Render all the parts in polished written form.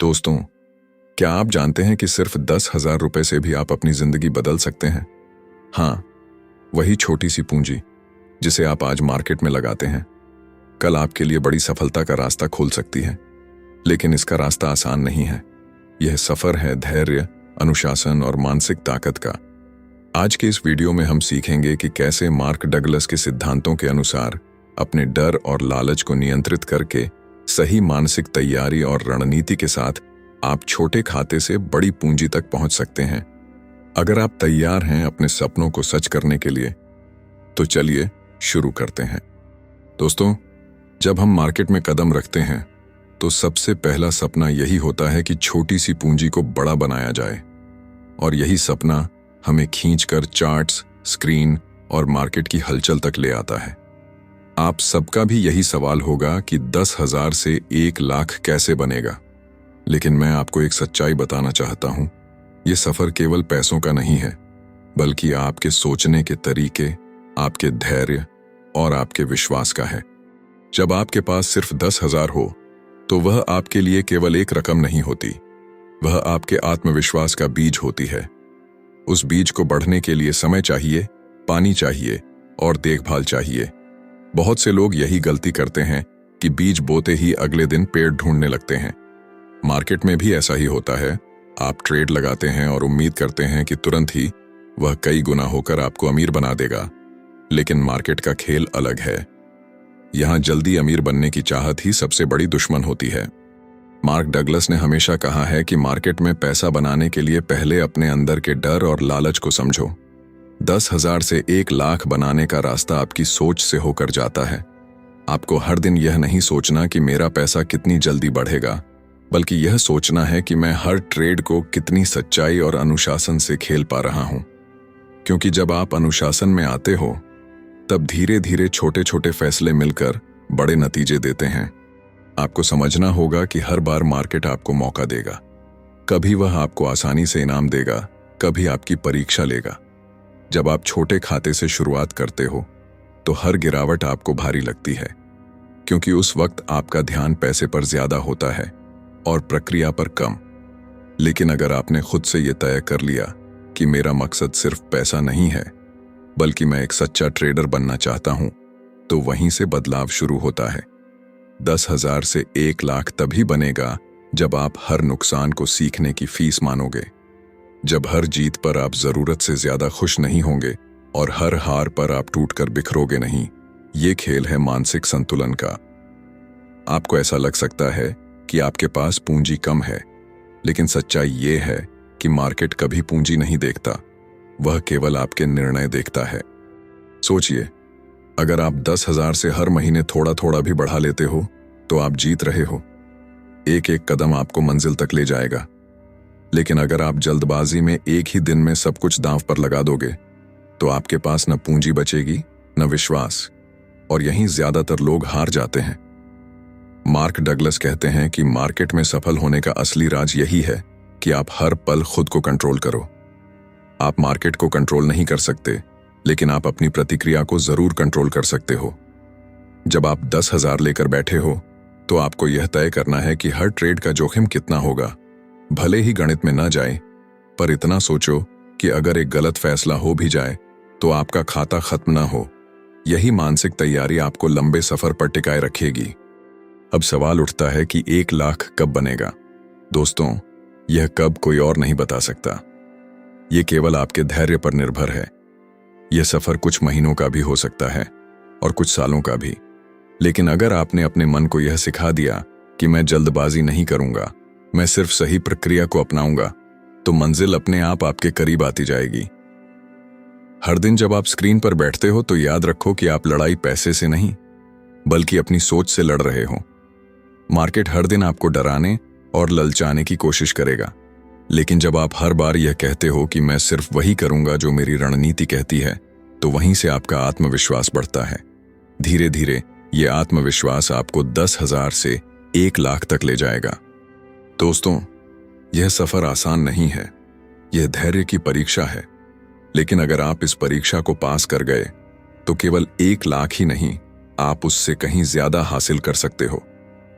दोस्तों, क्या आप जानते हैं कि सिर्फ 10,000 रुपए से भी आप अपनी जिंदगी बदल सकते हैं? हाँ, वही छोटी सी पूंजी जिसे आप आज मार्केट में लगाते हैं, कल आपके लिए बड़ी सफलता का रास्ता खोल सकती है। लेकिन इसका रास्ता आसान नहीं है। यह सफर है धैर्य, अनुशासन और मानसिक ताकत का। आज के इस वीडियो में हम सीखेंगे कि कैसे मार्क डगलस के सिद्धांतों के अनुसार अपने डर और लालच को नियंत्रित करके सही मानसिक तैयारी और रणनीति के साथ आप छोटे खाते से बड़ी पूंजी तक पहुंच सकते हैं। अगर आप तैयार हैं अपने सपनों को सच करने के लिए, तो चलिए शुरू करते हैं। दोस्तों, जब हम मार्केट में कदम रखते हैं तो सबसे पहला सपना यही होता है कि छोटी सी पूंजी को बड़ा बनाया जाए, और यही सपना हमें खींचकर चार्ट्स, स्क्रीन और मार्केट की हलचल तक ले आता है। आप सबका भी यही सवाल होगा कि 10,000 से 1,00,000 कैसे बनेगा। लेकिन मैं आपको एक सच्चाई बताना चाहता हूं। यह सफर केवल पैसों का नहीं है, बल्कि आपके सोचने के तरीके, आपके धैर्य और आपके विश्वास का है। जब आपके पास सिर्फ 10,000 हो तो वह आपके लिए केवल एक रकम नहीं होती, वह आपके आत्मविश्वास का बीज होती है। उस बीज को बढ़ने के लिए समय चाहिए, पानी चाहिए और देखभाल चाहिए। बहुत से लोग यही गलती करते हैं कि बीज बोते ही अगले दिन पेड़ ढूंढने लगते हैं। मार्केट में भी ऐसा ही होता है। आप ट्रेड लगाते हैं और उम्मीद करते हैं कि तुरंत ही वह कई गुना होकर आपको अमीर बना देगा। लेकिन मार्केट का खेल अलग है। यहां जल्दी अमीर बनने की चाहत ही सबसे बड़ी दुश्मन होती है। मार्क डगलस ने हमेशा कहा है कि मार्केट में पैसा बनाने के लिए पहले अपने अंदर के डर और लालच को समझो। 10,000 से 1,00,000 बनाने का रास्ता आपकी सोच से होकर जाता है। आपको हर दिन यह नहीं सोचना कि मेरा पैसा कितनी जल्दी बढ़ेगा, बल्कि यह सोचना है कि मैं हर ट्रेड को कितनी सच्चाई और अनुशासन से खेल पा रहा हूं। क्योंकि जब आप अनुशासन में आते हो, तब धीरे धीरे छोटे छोटे फैसले मिलकर बड़े नतीजे देते हैं। आपको समझना होगा कि हर बार मार्केट आपको मौका देगा। कभी वह आपको आसानी से इनाम देगा, कभी आपकी परीक्षा लेगा। जब आप छोटे खाते से शुरुआत करते हो तो हर गिरावट आपको भारी लगती है, क्योंकि उस वक्त आपका ध्यान पैसे पर ज्यादा होता है और प्रक्रिया पर कम। लेकिन अगर आपने खुद से यह तय कर लिया कि मेरा मकसद सिर्फ पैसा नहीं है, बल्कि मैं एक सच्चा ट्रेडर बनना चाहता हूं, तो वहीं से बदलाव शुरू होता है। 10,000 से 1,00,000 तभी बनेगा जब आप हर नुकसान को सीखने की फीस मानोगे, जब हर जीत पर आप जरूरत से ज्यादा खुश नहीं होंगे और हर हार पर आप टूटकर बिखरोगे नहीं। ये खेल है मानसिक संतुलन का। आपको ऐसा लग सकता है कि आपके पास पूंजी कम है, लेकिन सच्चाई ये है कि मार्केट कभी पूंजी नहीं देखता, वह केवल आपके निर्णय देखता है। सोचिए, अगर आप 10,000 से हर महीने थोड़ा थोड़ा भी बढ़ा लेते हो तो आप जीत रहे हो। एक एक कदम आपको मंजिल तक ले जाएगा। लेकिन अगर आप जल्दबाजी में एक ही दिन में सब कुछ दांव पर लगा दोगे, तो आपके पास न पूंजी बचेगी न विश्वास, और यहीं ज्यादातर लोग हार जाते हैं। मार्क डगलस कहते हैं कि मार्केट में सफल होने का असली राज यही है कि आप हर पल खुद को कंट्रोल करो। आप मार्केट को कंट्रोल नहीं कर सकते, लेकिन आप अपनी प्रतिक्रिया को जरूर कंट्रोल कर सकते हो। जब आप 10,000 लेकर बैठे हो तो आपको यह तय करना है कि हर ट्रेड का जोखिम कितना होगा। भले ही गणित में न जाए, पर इतना सोचो कि अगर एक गलत फैसला हो भी जाए तो आपका खाता खत्म न हो। यही मानसिक तैयारी आपको लंबे सफर पर टिकाए रखेगी। अब सवाल उठता है कि 1,00,000 कब बनेगा? दोस्तों, यह कब कोई और नहीं बता सकता। यह केवल आपके धैर्य पर निर्भर है। यह सफर कुछ महीनों का भी हो सकता है और कुछ सालों का भी। लेकिन अगर आपने अपने मन को यह सिखा दिया कि मैं जल्दबाजी नहीं करूंगा, मैं सिर्फ सही प्रक्रिया को अपनाऊंगा, तो मंजिल अपने आप आपके करीब आती जाएगी। हर दिन जब आप स्क्रीन पर बैठते हो तो याद रखो कि आप लड़ाई पैसे से नहीं, बल्कि अपनी सोच से लड़ रहे हो। मार्केट हर दिन आपको डराने और ललचाने की कोशिश करेगा, लेकिन जब आप हर बार यह कहते हो कि मैं सिर्फ वही करूंगा जो मेरी रणनीति कहती है, तो वहीं से आपका आत्मविश्वास बढ़ता है। धीरे धीरे यह आत्मविश्वास आपको 10,000 से 1,00,000 तक ले जाएगा। दोस्तों, यह सफर आसान नहीं है, यह धैर्य की परीक्षा है। लेकिन अगर आप इस परीक्षा को पास कर गए तो केवल 1,00,000 ही नहीं, आप उससे कहीं ज्यादा हासिल कर सकते हो।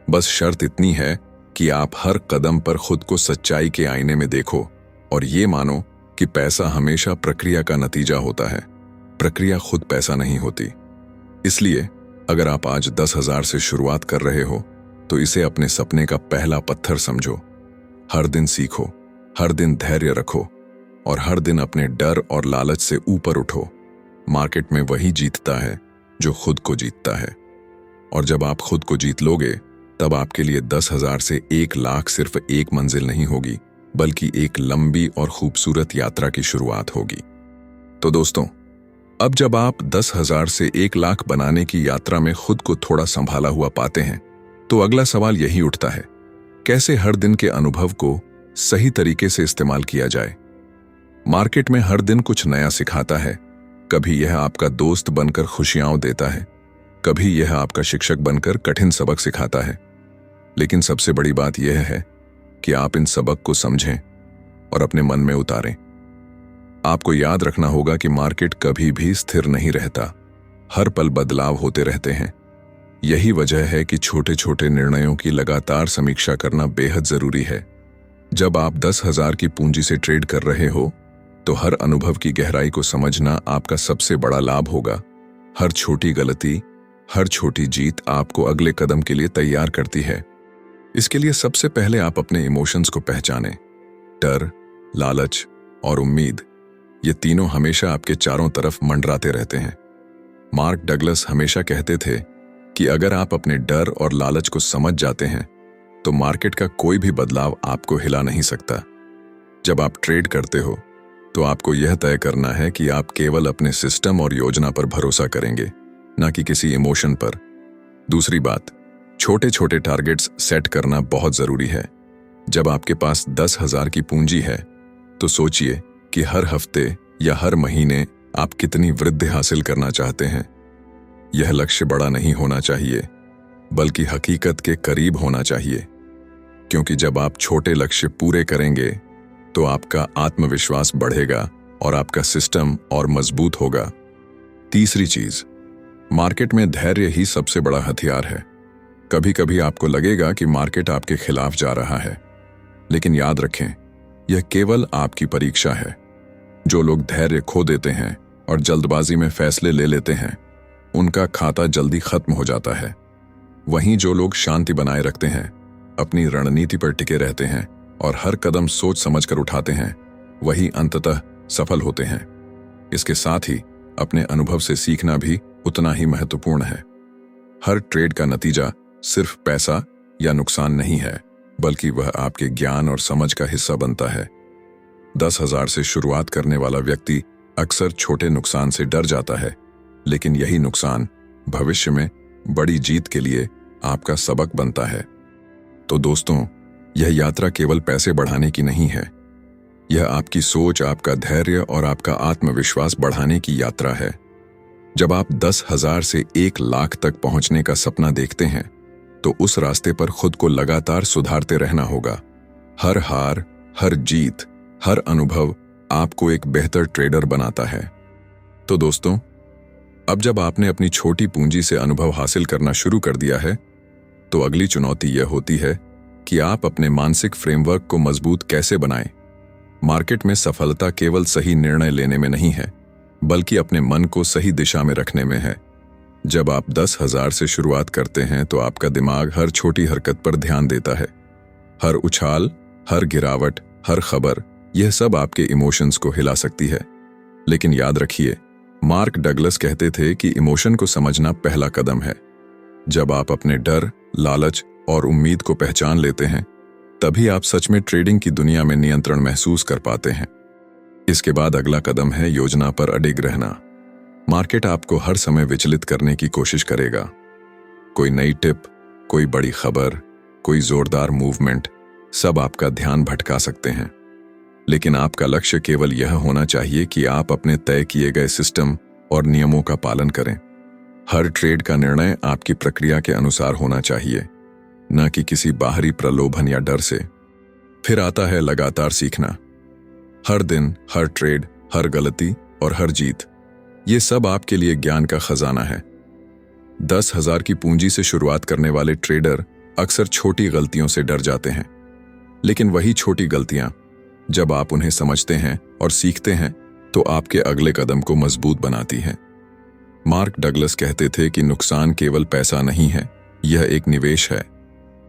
बस शर्त इतनी है कि आप हर कदम पर खुद को सच्चाई के आईने में देखो और ये मानो कि पैसा हमेशा प्रक्रिया का नतीजा होता है, प्रक्रिया खुद पैसा नहीं होती। इसलिए अगर आप आज 10,000 से शुरुआत कर रहे हो तो इसे अपने सपने का पहला पत्थर समझो। हर दिन सीखो, हर दिन धैर्य रखो और हर दिन अपने डर और लालच से ऊपर उठो। मार्केट में वही जीतता है जो खुद को जीतता है, और जब आप खुद को जीत लोगे तब आपके लिए 10,000 से 1,00,000 सिर्फ एक मंजिल नहीं होगी, बल्कि एक लंबी और खूबसूरत यात्रा की शुरुआत होगी। तो दोस्तों, अब जब आप 10,000 से 1,00,000 बनाने की यात्रा में खुद को थोड़ा संभाला हुआ पाते हैं, तो अगला सवाल यही उठता है, कैसे हर दिन के अनुभव को सही तरीके से इस्तेमाल किया जाए। मार्केट में हर दिन कुछ नया सिखाता है। कभी यह आपका दोस्त बनकर खुशियां देता है, कभी यह आपका शिक्षक बनकर कठिन सबक सिखाता है। लेकिन सबसे बड़ी बात यह है कि आप इन सबक को समझें और अपने मन में उतारें। आपको याद रखना होगा कि मार्केट कभी भी स्थिर नहीं रहता, हर पल बदलाव होते रहते हैं। यही वजह है कि छोटे छोटे निर्णयों की लगातार समीक्षा करना बेहद जरूरी है। जब आप 10,000 की पूंजी से ट्रेड कर रहे हो तो हर अनुभव की गहराई को समझना आपका सबसे बड़ा लाभ होगा। हर छोटी गलती, हर छोटी जीत आपको अगले कदम के लिए तैयार करती है। इसके लिए सबसे पहले आप अपने इमोशंस को पहचानें। डर, लालच और उम्मीद, ये तीनों हमेशा आपके चारों तरफ मंडराते रहते हैं। मार्क डगलस हमेशा कहते थे कि अगर आप अपने डर और लालच को समझ जाते हैं तो मार्केट का कोई भी बदलाव आपको हिला नहीं सकता। जब आप ट्रेड करते हो तो आपको यह तय करना है कि आप केवल अपने सिस्टम और योजना पर भरोसा करेंगे, ना कि किसी इमोशन पर। दूसरी बात, छोटे छोटे टारगेट्स सेट करना बहुत जरूरी है। जब आपके पास 10,000 की पूंजी है तो सोचिए कि हर हफ्ते या हर महीने आप कितनी वृद्धि हासिल करना चाहते हैं। यह लक्ष्य बड़ा नहीं होना चाहिए, बल्कि हकीकत के करीब होना चाहिए, क्योंकि जब आप छोटे लक्ष्य पूरे करेंगे तो आपका आत्मविश्वास बढ़ेगा और आपका सिस्टम और मजबूत होगा। तीसरी चीज, मार्केट में धैर्य ही सबसे बड़ा हथियार है। कभी कभी आपको लगेगा कि मार्केट आपके खिलाफ जा रहा है, लेकिन याद रखें, यह केवल आपकी परीक्षा है। जो लोग धैर्य खो देते हैं और जल्दबाजी में फैसले ले लेते हैं, उनका खाता जल्दी खत्म हो जाता है। वहीं जो लोग शांति बनाए रखते हैं, अपनी रणनीति पर टिके रहते हैं और हर कदम सोच समझकर उठाते हैं, वही अंततः सफल होते हैं। इसके साथ ही अपने अनुभव से सीखना भी उतना ही महत्वपूर्ण है। हर ट्रेड का नतीजा सिर्फ पैसा या नुकसान नहीं है, बल्कि वह आपके ज्ञान और समझ का हिस्सा बनता है। 10,000 से शुरुआत करने वाला व्यक्ति अक्सर छोटे नुकसान से डर जाता है, लेकिन यही नुकसान भविष्य में बड़ी जीत के लिए आपका सबक बनता है। तो दोस्तों, यह यात्रा केवल पैसे बढ़ाने की नहीं है, यह आपकी सोच, आपका धैर्य और आपका आत्मविश्वास बढ़ाने की यात्रा है। जब आप 10,000 से 1,00,000 तक पहुंचने का सपना देखते हैं तो उस रास्ते पर खुद को लगातार सुधारते रहना होगा। हर हार, हर जीत, हर अनुभव आपको एक बेहतर ट्रेडर बनाता है। तो दोस्तों, अब जब आपने अपनी छोटी पूंजी से अनुभव हासिल करना शुरू कर दिया है, तो अगली चुनौती यह होती है कि आप अपने मानसिक फ्रेमवर्क को मजबूत कैसे बनाएं। मार्केट में सफलता केवल सही निर्णय लेने में नहीं है, बल्कि अपने मन को सही दिशा में रखने में है। जब आप 10,000 से शुरुआत करते हैं तो आपका दिमाग हर छोटी हरकत पर ध्यान देता है। हर उछाल, हर गिरावट, हर खबर, यह सब आपके इमोशंस को हिला सकती है। लेकिन याद रखिए, मार्क डगलस कहते थे कि इमोशन को समझना पहला कदम है। जब आप अपने डर, लालच और उम्मीद को पहचान लेते हैं, तभी आप सच में ट्रेडिंग की दुनिया में नियंत्रण महसूस कर पाते हैं। इसके बाद अगला कदम है योजना पर अडिग रहना। मार्केट आपको हर समय विचलित करने की कोशिश करेगा। कोई नई टिप, कोई बड़ी खबर, कोई जोरदार मूवमेंट, सब आपका ध्यान भटका सकते हैं। लेकिन आपका लक्ष्य केवल यह होना चाहिए कि आप अपने तय किए गए सिस्टम और नियमों का पालन करें। हर ट्रेड का निर्णय आपकी प्रक्रिया के अनुसार होना चाहिए, न कि किसी बाहरी प्रलोभन या डर से। फिर आता है लगातार सीखना। हर दिन, हर ट्रेड, हर गलती और हर जीत, ये सब आपके लिए ज्ञान का खजाना है। 10,000 की पूंजी से शुरुआत करने वाले ट्रेडर अक्सर छोटी गलतियों से डर जाते हैं, लेकिन वही छोटी गलतियां जब आप उन्हें समझते हैं और सीखते हैं तो आपके अगले कदम को मजबूत बनाती हैं। मार्क डगलस कहते थे कि नुकसान केवल पैसा नहीं है, यह एक निवेश है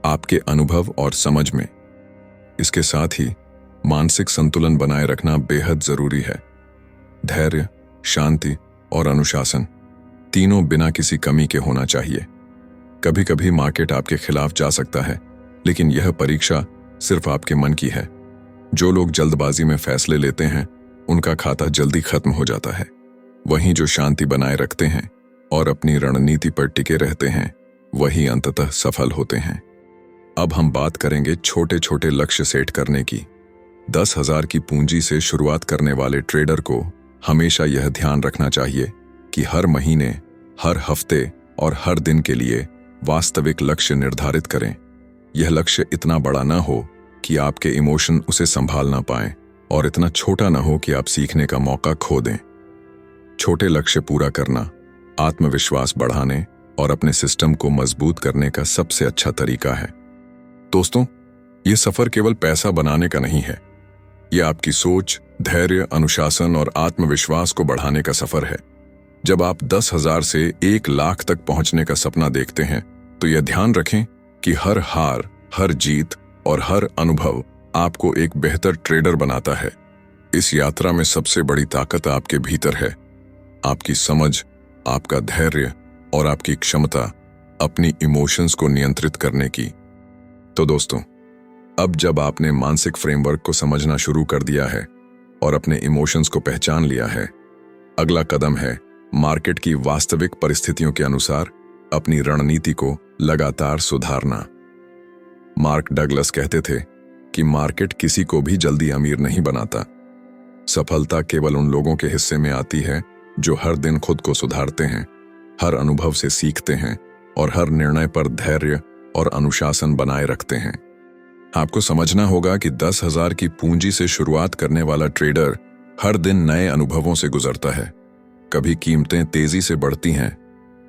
आपके अनुभव और समझ में। इसके साथ ही मानसिक संतुलन बनाए रखना बेहद जरूरी है। धैर्य, शांति और अनुशासन तीनों बिना किसी कमी के होना चाहिए। कभी कभी मार्केट आपके खिलाफ जा सकता है, लेकिन यह परीक्षा सिर्फ आपके मन की है। जो लोग जल्दबाजी में फैसले लेते हैं उनका खाता जल्दी खत्म हो जाता है। वहीं जो शांति बनाए रखते हैं और अपनी रणनीति पर टिके रहते हैं वही अंततः सफल होते हैं। अब हम बात करेंगे छोटे छोटे लक्ष्य सेट करने की। 10,000 की पूंजी से शुरुआत करने वाले ट्रेडर को हमेशा यह ध्यान रखना चाहिए कि हर महीने, हर हफ्ते और हर दिन के लिए वास्तविक लक्ष्य निर्धारित करें। यह लक्ष्य इतना बड़ा ना हो कि आपके इमोशन उसे संभाल ना पाएं और इतना छोटा ना हो कि आप सीखने का मौका खो दें। छोटे लक्ष्य पूरा करना आत्मविश्वास बढ़ाने और अपने सिस्टम को मजबूत करने का सबसे अच्छा तरीका है। दोस्तों, ये सफर केवल पैसा बनाने का नहीं है, ये आपकी सोच, धैर्य, अनुशासन और आत्मविश्वास को बढ़ाने का सफर है। जब आप 10,000 से 1 लाख तक पहुंचने का सपना देखते हैं तो यह ध्यान रखें कि हर हार, हर जीत और हर अनुभव आपको एक बेहतर ट्रेडर बनाता है। इस यात्रा में सबसे बड़ी ताकत आपके भीतर है, आपकी समझ, आपका धैर्य और आपकी क्षमता अपनी इमोशंस को नियंत्रित करने की। तो दोस्तों, अब जब आपने मानसिक फ्रेमवर्क को समझना शुरू कर दिया है और अपने इमोशंस को पहचान लिया है, अगला कदम है मार्केट की वास्तविक परिस्थितियों के अनुसार अपनी रणनीति को लगातार सुधारना। मार्क डगलस कहते थे कि मार्केट किसी को भी जल्दी अमीर नहीं बनाता। सफलता केवल उन लोगों के हिस्से में आती है जो हर दिन खुद को सुधारते हैं, हर अनुभव से सीखते हैं और हर निर्णय पर धैर्य और अनुशासन बनाए रखते हैं। आपको समझना होगा कि 10,000 की पूंजी से शुरुआत करने वाला ट्रेडर हर दिन नए अनुभवों से गुजरता है। कभी कीमतें तेजी से बढ़ती हैं,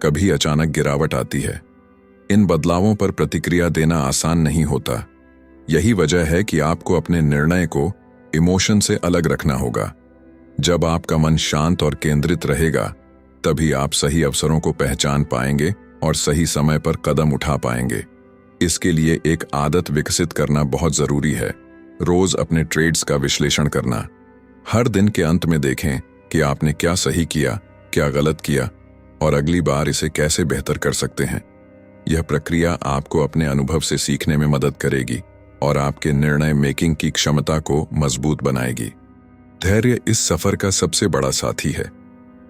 कभी अचानक गिरावट आती है। इन बदलावों पर प्रतिक्रिया देना आसान नहीं होता। यही वजह है कि आपको अपने निर्णय को इमोशन से अलग रखना होगा। जब आपका मन शांत और केंद्रित रहेगा, तभी आप सही अवसरों को पहचान पाएंगे और सही समय पर कदम उठा पाएंगे। इसके लिए एक आदत विकसित करना बहुत जरूरी है। रोज अपने ट्रेड्स का विश्लेषण करना। हर दिन के अंत में देखें कि आपने क्या सही किया, क्या गलत किया और अगली बार इसे कैसे बेहतर कर सकते हैं। यह प्रक्रिया आपको अपने अनुभव से सीखने में मदद करेगी और आपके निर्णय मेकिंग की क्षमता को मजबूत बनाएगी। धैर्य इस सफर का सबसे बड़ा साथी है।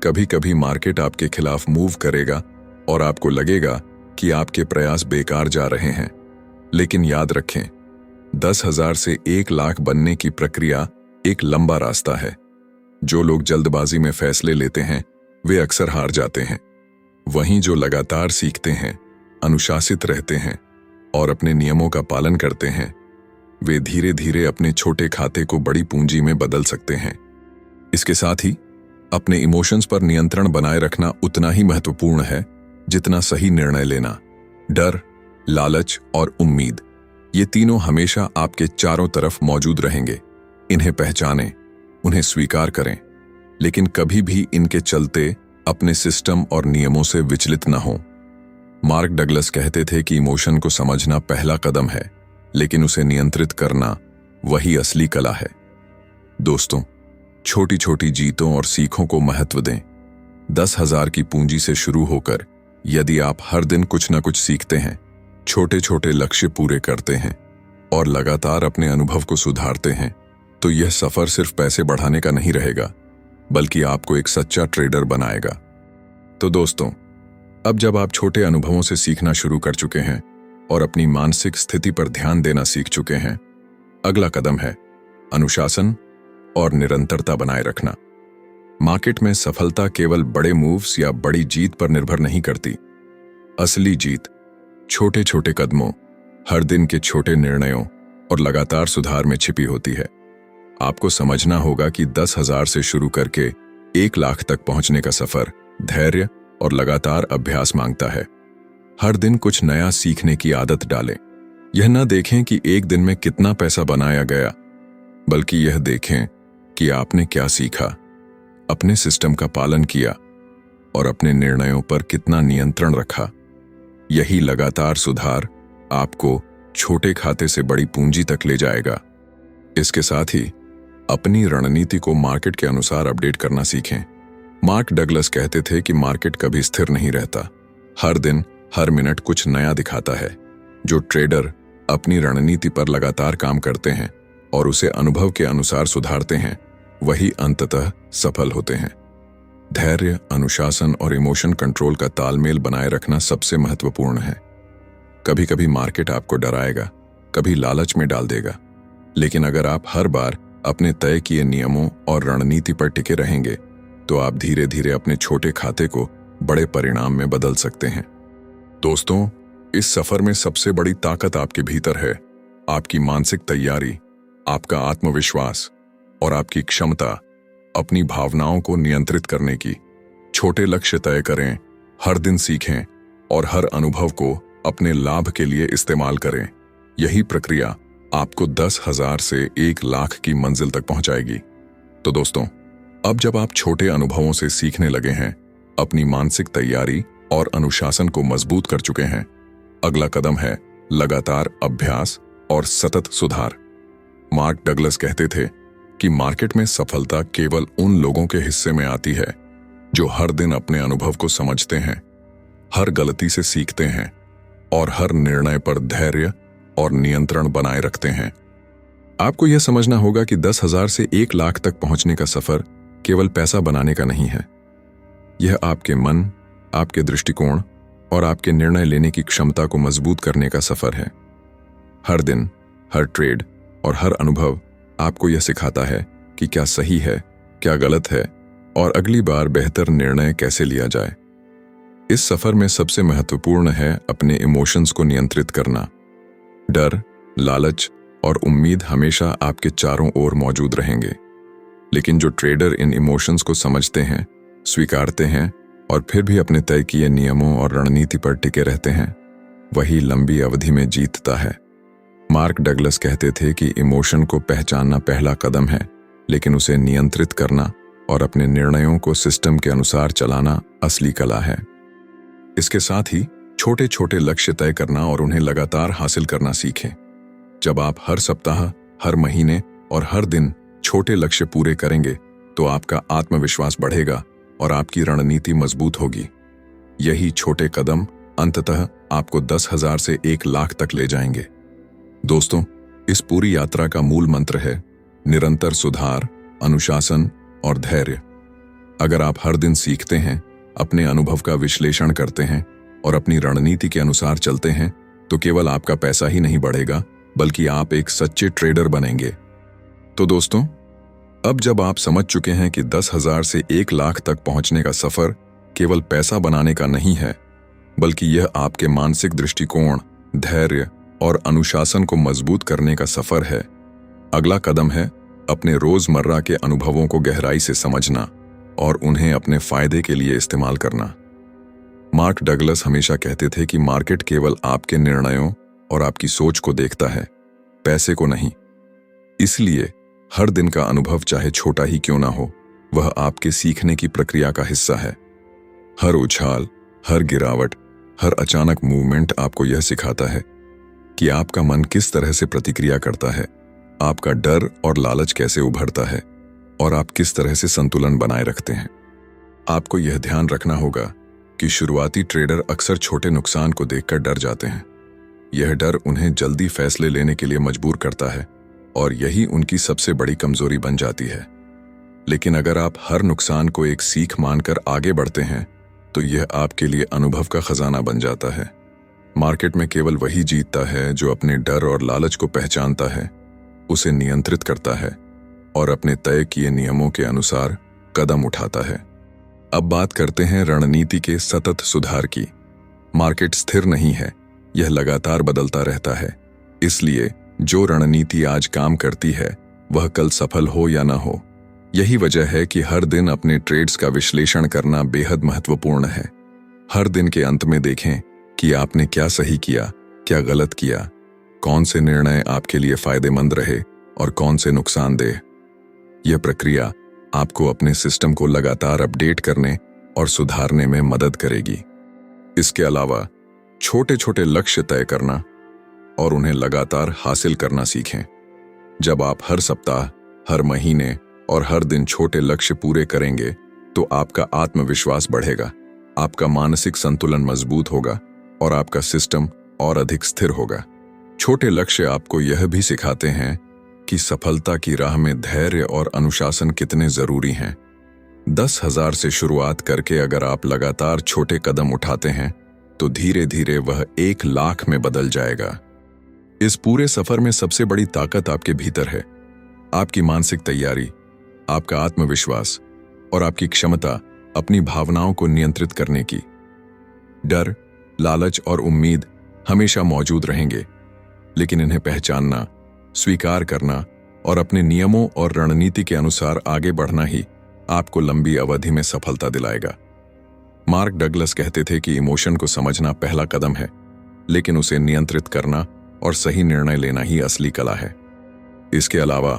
कभी कभी मार्केट आपके खिलाफ मूव करेगा और आपको लगेगा कि आपके प्रयास बेकार जा रहे हैं, लेकिन याद रखें, 10,000 से 1 लाख बनने की प्रक्रिया एक लंबा रास्ता है। जो लोग जल्दबाजी में फैसले लेते हैं वे अक्सर हार जाते हैं। वहीं जो लगातार सीखते हैं, अनुशासित रहते हैं और अपने नियमों का पालन करते हैं, वे धीरे धीरे अपने छोटे खाते को बड़ी पूंजी में बदल सकते हैं। इसके साथ ही अपने इमोशंस पर नियंत्रण बनाए रखना उतना ही महत्वपूर्ण है जितना सही निर्णय लेना। डर, लालच और उम्मीद, ये तीनों हमेशा आपके चारों तरफ मौजूद रहेंगे। इन्हें पहचानें, उन्हें स्वीकार करें, लेकिन कभी भी इनके चलते अपने सिस्टम और नियमों से विचलित न हों। मार्क डगलस कहते थे कि इमोशन को समझना पहला कदम है, लेकिन उसे नियंत्रित करना वही असली कला है। दोस्तों, छोटी छोटी जीतों और सीखों को महत्व दें। 10,000 की पूंजी से शुरू होकर यदि आप हर दिन कुछ न कुछ सीखते हैं, छोटे छोटे लक्ष्य पूरे करते हैं और लगातार अपने अनुभव को सुधारते हैं, तो यह सफर सिर्फ पैसे बढ़ाने का नहीं रहेगा, बल्कि आपको एक सच्चा ट्रेडर बनाएगा। तो दोस्तों, अब जब आप छोटे अनुभवों से सीखना शुरू कर चुके हैं और अपनी मानसिक स्थिति पर ध्यान देना सीख चुके हैं, अगला कदम है अनुशासन और निरंतरता बनाए रखना। मार्केट में सफलता केवल बड़े मूव्स या बड़ी जीत पर निर्भर नहीं करती। असली जीत छोटे छोटे कदमों, हर दिन के छोटे निर्णयों और लगातार सुधार में छिपी होती है। आपको समझना होगा कि 10,000 से शुरू करके 1 लाख तक पहुंचने का सफर धैर्य और लगातार अभ्यास मांगता है। हर दिन कुछ नया सीखने की आदत डालें। यह न देखें कि एक दिन में कितना पैसा बनाया गया, बल्कि यह देखें कि आपने क्या सीखा, अपने सिस्टम का पालन किया और अपने निर्णयों पर कितना नियंत्रण रखा। यही लगातार सुधार आपको छोटे खाते से बड़ी पूंजी तक ले जाएगा। इसके साथ ही अपनी रणनीति को मार्केट के अनुसार अपडेट करना सीखें। मार्क डगलस कहते थे कि मार्केट कभी स्थिर नहीं रहता, हर दिन हर मिनट कुछ नया दिखाता है। जो ट्रेडर अपनी रणनीति पर लगातार काम करते हैं और उसे अनुभव के अनुसार सुधारते हैं, वही अंततः सफल होते हैं। धैर्य, अनुशासन और इमोशन कंट्रोल का तालमेल बनाए रखना सबसे महत्वपूर्ण है। कभी कभी मार्केट आपको डराएगा, कभी लालच में डाल देगा, लेकिन अगर आप हर बार अपने तय किए नियमों और रणनीति पर टिके रहेंगे, तो आप धीरे धीरे अपने छोटे खाते को बड़े परिणाम में बदल सकते हैं। दोस्तों, इस सफर में सबसे बड़ी ताकत आपके भीतर है। आपकी मानसिक तैयारी, आपका आत्मविश्वास और आपकी क्षमता अपनी भावनाओं को नियंत्रित करने की। छोटे लक्ष्य तय करें, हर दिन सीखें और हर अनुभव को अपने लाभ के लिए इस्तेमाल करें। यही प्रक्रिया आपको 10,000 से 1 लाख की मंजिल तक पहुंचाएगी। तो दोस्तों, अब जब आप छोटे अनुभवों से सीखने लगे हैं, अपनी मानसिक तैयारी और अनुशासन को मजबूत कर चुके हैं, अगला कदम है लगातार अभ्यास और सतत सुधार। मार्क डगलस कहते थे कि मार्केट में सफलता केवल उन लोगों के हिस्से में आती है जो हर दिन अपने अनुभव को समझते हैं, हर गलती से सीखते हैं और हर निर्णय पर धैर्य और नियंत्रण बनाए रखते हैं। आपको यह समझना होगा कि 10,000 से 1 लाख तक पहुंचने का सफर केवल पैसा बनाने का नहीं है। यह आपके मन, आपके दृष्टिकोण और आपके निर्णय लेने की क्षमता को मजबूत करने का सफर है। हर दिन, हर ट्रेड और हर अनुभव आपको यह सिखाता है कि क्या सही है, क्या गलत है और अगली बार बेहतर निर्णय कैसे लिया जाए। इस सफर में सबसे महत्वपूर्ण है अपने इमोशंस को नियंत्रित करना। डर, लालच और उम्मीद हमेशा आपके चारों ओर मौजूद रहेंगे, लेकिन जो ट्रेडर इन इमोशंस को समझते हैं, स्वीकारते हैं और फिर भी अपने तय किए नियमों और रणनीति पर टिके रहते हैं, वही लंबी अवधि में जीतता है। मार्क डगलस कहते थे कि इमोशन को पहचानना पहला कदम है, लेकिन उसे नियंत्रित करना और अपने निर्णयों को सिस्टम के अनुसार चलाना असली कला है। इसके साथ ही छोटे छोटे लक्ष्य तय करना और उन्हें लगातार हासिल करना सीखें। जब आप हर सप्ताह, हर महीने और हर दिन छोटे लक्ष्य पूरे करेंगे, तो आपका आत्मविश्वास बढ़ेगा और आपकी रणनीति मजबूत होगी। यही छोटे कदम अंततः आपको 10,000 से 1 लाख तक ले जाएंगे। दोस्तों, इस पूरी यात्रा का मूल मंत्र है निरंतर सुधार, अनुशासन और धैर्य। अगर आप हर दिन सीखते हैं, अपने अनुभव का विश्लेषण करते हैं और अपनी रणनीति के अनुसार चलते हैं, तो केवल आपका पैसा ही नहीं बढ़ेगा, बल्कि आप एक सच्चे ट्रेडर बनेंगे। तो दोस्तों, अब जब आप समझ चुके हैं कि 10,000 से 1 लाख तक पहुंचने का सफर केवल पैसा बनाने का नहीं है, बल्कि यह आपके मानसिक दृष्टिकोण, धैर्य और अनुशासन को मजबूत करने का सफर है, अगला कदम है अपने रोजमर्रा के अनुभवों को गहराई से समझना और उन्हें अपने फायदे के लिए इस्तेमाल करना। मार्क डगलस हमेशा कहते थे कि मार्केट केवल आपके निर्णयों और आपकी सोच को देखता है, पैसे को नहीं। इसलिए हर दिन का अनुभव, चाहे छोटा ही क्यों ना हो, वह आपके सीखने की प्रक्रिया का हिस्सा है। हर उछाल, हर गिरावट, हर अचानक मूवमेंट आपको यह सिखाता है कि आपका मन किस तरह से प्रतिक्रिया करता है, आपका डर और लालच कैसे उभरता है और आप किस तरह से संतुलन बनाए रखते हैं। आपको यह ध्यान रखना होगा कि शुरुआती ट्रेडर अक्सर छोटे नुकसान को देखकर डर जाते हैं। यह डर उन्हें जल्दी फैसले लेने के लिए मजबूर करता है और यही उनकी सबसे बड़ी कमजोरी बन जाती है। लेकिन अगर आप हर नुकसान को एक सीख मानकर आगे बढ़ते हैं, तो यह आपके लिए अनुभव का खजाना बन जाता है। मार्केट में केवल वही जीतता है जो अपने डर और लालच को पहचानता है, उसे नियंत्रित करता है और अपने तय किए नियमों के अनुसार कदम उठाता है। अब बात करते हैं रणनीति के सतत सुधार की। मार्केट स्थिर नहीं है, यह लगातार बदलता रहता है। इसलिए जो रणनीति आज काम करती है, वह कल सफल हो या ना हो। यही वजह है कि हर दिन अपने ट्रेड्स का विश्लेषण करना बेहद महत्वपूर्ण है। हर दिन के अंत में देखें कि आपने क्या सही किया, क्या गलत किया, कौन से निर्णय आपके लिए फायदेमंद रहे और कौन से नुकसानदेह। यह प्रक्रिया आपको अपने सिस्टम को लगातार अपडेट करने और सुधारने में मदद करेगी। इसके अलावा छोटे छोटे लक्ष्य तय करना और उन्हें लगातार हासिल करना सीखें। जब आप हर सप्ताह, हर महीने और हर दिन छोटे लक्ष्य पूरे करेंगे तो आपका आत्मविश्वास बढ़ेगा, आपका मानसिक संतुलन मजबूत होगा और आपका सिस्टम और अधिक स्थिर होगा। छोटे लक्ष्य आपको यह भी सिखाते हैं कि सफलता की राह में धैर्य और अनुशासन कितने जरूरी हैं। 10,000 से शुरुआत करके अगर आप लगातार छोटे कदम उठाते हैं तो धीरे धीरे वह 1,00,000 में बदल जाएगा। इस पूरे सफर में सबसे बड़ी ताकत आपके भीतर है, आपकी मानसिक तैयारी, आपका आत्मविश्वास और आपकी क्षमता अपनी भावनाओं को नियंत्रित करने की। डर, लालच और उम्मीद हमेशा मौजूद रहेंगे, लेकिन इन्हें पहचानना, स्वीकार करना और अपने नियमों और रणनीति के अनुसार आगे बढ़ना ही आपको लंबी अवधि में सफलता दिलाएगा। मार्क डगलस कहते थे कि इमोशन को समझना पहला कदम है, लेकिन उसे नियंत्रित करना और सही निर्णय लेना ही असली कला है। इसके अलावा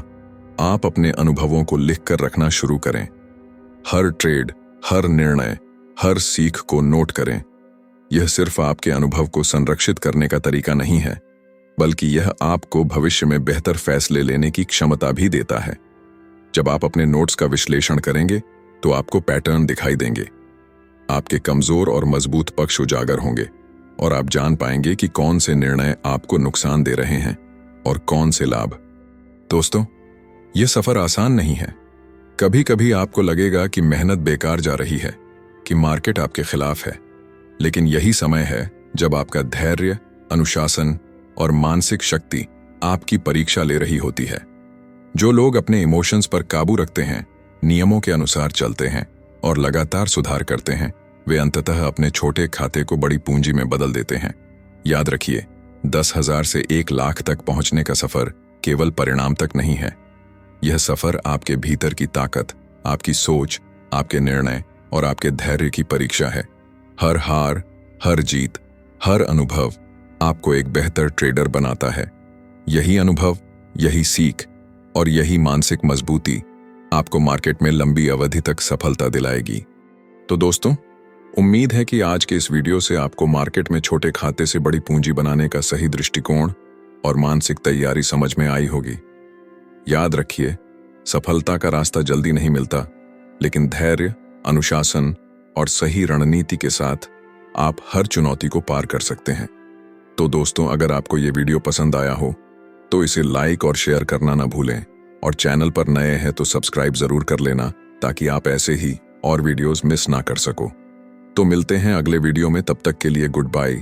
आप अपने अनुभवों को लिखकर रखना शुरू करें। हर ट्रेड, हर निर्णय, हर सीख को नोट करें। यह सिर्फ आपके अनुभव को संरक्षित करने का तरीका नहीं है, बल्कि यह आपको भविष्य में बेहतर फैसले लेने की क्षमता भी देता है। जब आप अपने नोट्स का विश्लेषण करेंगे तो आपको पैटर्न दिखाई देंगे, आपके कमजोर और मजबूत पक्ष उजागर होंगे और आप जान पाएंगे कि कौन से निर्णय आपको नुकसान दे रहे हैं और कौन से लाभ। दोस्तों, यह सफर आसान नहीं है। कभी कभी आपको लगेगा कि मेहनत बेकार जा रही है, कि मार्केट आपके खिलाफ है, लेकिन यही समय है जब आपका धैर्य, अनुशासन और मानसिक शक्ति आपकी परीक्षा ले रही होती है। जो लोग अपने इमोशंस पर काबू रखते हैं, नियमों के अनुसार चलते हैं और लगातार सुधार करते हैं, वे अंततः अपने छोटे खाते को बड़ी पूंजी में बदल देते हैं। याद रखिए, 10,000 से 1,00,000 तक पहुंचने का सफर केवल परिणाम तक नहीं है। यह सफर आपके भीतर की ताकत, आपकी सोच, आपके निर्णय और आपके धैर्य की परीक्षा है। हर हार, हर जीत, हर अनुभव आपको एक बेहतर ट्रेडर बनाता है। यही अनुभव, यही सीख और यही मानसिक मजबूती आपको मार्केट में लंबी अवधि तक सफलता दिलाएगी। तो दोस्तों, उम्मीद है कि आज के इस वीडियो से आपको मार्केट में छोटे खाते से बड़ी पूंजी बनाने का सही दृष्टिकोण और मानसिक तैयारी समझ में आई होगी। याद रखिए, सफलता का रास्ता जल्दी नहीं मिलता, लेकिन धैर्य, अनुशासन और सही रणनीति के साथ आप हर चुनौती को पार कर सकते हैं। तो दोस्तों, अगर आपको ये वीडियो पसंद आया हो तो इसे लाइक और शेयर करना ना भूलें और चैनल पर नए हैं तो सब्सक्राइब जरूर कर लेना, ताकि आप ऐसे ही और वीडियोस मिस ना कर सको। तो मिलते हैं अगले वीडियो में, तब तक के लिए गुड बाय।